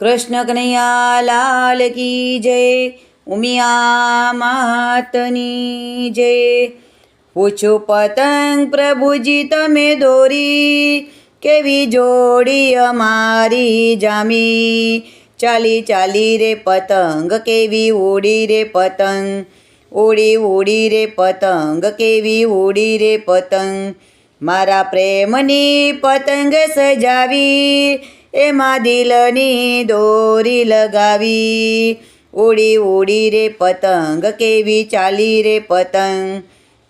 કૃષ્ણ કનૈયા લાલ કી જય, ઉમિયા માતની જય. પૂછો પતંગ પ્રભુજી તમે દોરી, કેવી જોડી અમારી જામી. ચાલી ચાલી રે પતંગ કેવી ઉડી રે પતંગ, ઉડી ઉડી રે પતંગ કેવી ઉડી રે પતંગ. મારા પ્રેમની પતંગ સજાવી, એમાં દિલની દોરી લગાવી. ઉડી ઉડી રે પતંગ કેવી ચાલી રે પતંગ,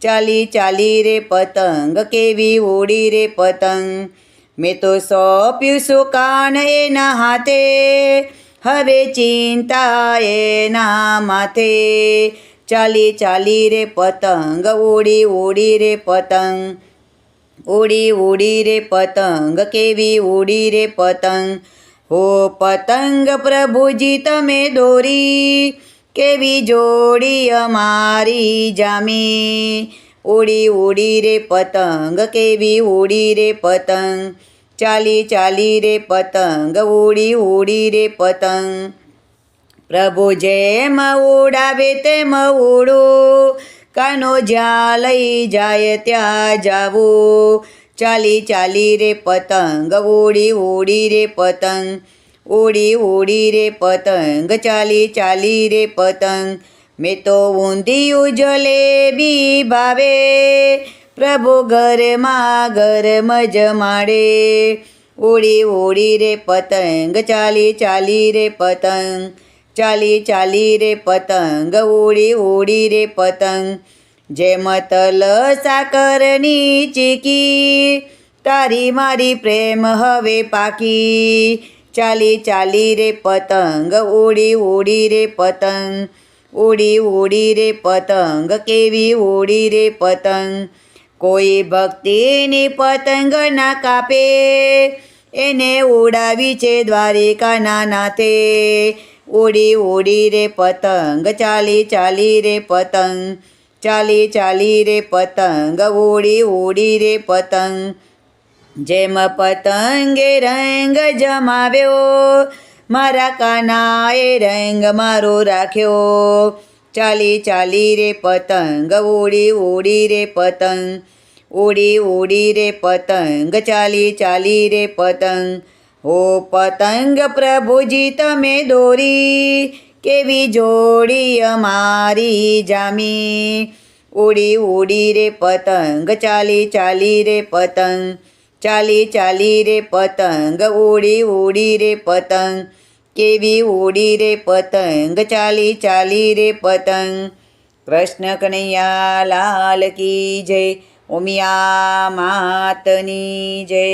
ચાલી ચાલી રે પતંગ કેવી ઉડી રે પતંગ. મેં તો સોંપ્યું સુકાન એના હાથે, હવે ચિંતા એના માથે. ચાલી ચાલી રે પતંગ ઉડી ઉડી રે પતંગ, ઉડી ઉડી રે પતંગ કેવી ઉડી રે પતંગ. હો પતંગ પ્રભુજી તમે દોરી, કેવી જોડી અમારી જામી. ઉડી ઉડી રે પતંગ કેવી ઉડી રે પતંગ, ચાલી ચાલી રે પતંગ ઉડી ઉડી રે પતંગ. પ્રભુ જેમ ઉડાવે તેમ ઉડું, કાનો જ્યાં લઈ જાય ત્યાં જાવું. ચાલી ચાલી રે પતંગ ઉડી ઉડી રે પતંગ, ઉડી ઉડી રે પતંગ ચાલી ચાલી રે પતંગ. મેં તો ઊંધિયું જલેબી ભાવે, પ્રભુ ઘરમાં ગરમ જમાડે. ઉડી ઉડી રે પતંગ ચાલી ચાલી રે પતંગ, ચાલી ચાલી રે પતંગ ઉડી ઉડી રે પતંગ. જેમ તલ સાકરની ચીકી, તારી મારી પ્રેમ હવે પાકી. ચાલી ચાલી રે પતંગ ઉડી ઉડી રે પતંગ, ઉડી ઉડી રે પતંગ કેવી ઉડી રે પતંગ. કોઈ ભક્તિની પતંગ ના કાપે, એને ઉડાવી છે દ્વારિકાના નાથે. ઉડી ઉડી રે પતંગ ચાલી ચાલી રે પતંગ, ચાલી ચાલી રે પતંગ ઉડી ઉડી રે પતંગ. જેમ પતંગે રંગ જમાવ્યો, મારા કાનાએ રંગ મારો રાખ્યો. ચાલી ચાલી રે પતંગ ઉડી ઉડી રે પતંગ, ઉડી ઉડી રે પતંગ ચાલી ચાલી રે પતંગ. હો પતંગ પ્રભુજી તમે દોરી, કેવી જોડી અમારી જામી. ઉડી ઉડી રે પતંગ ચાલી ચાલી રે પતંગ, ચાલી ચાલી રે પતંગ ઉડી ઉડી રે પતંગ. કેવી ઉડી રે પતંગ ચાલી ચાલી રે પતંગ. કૃષ્ણ કનૈયા લાલ કી જય, ઉમિયા માતની જય.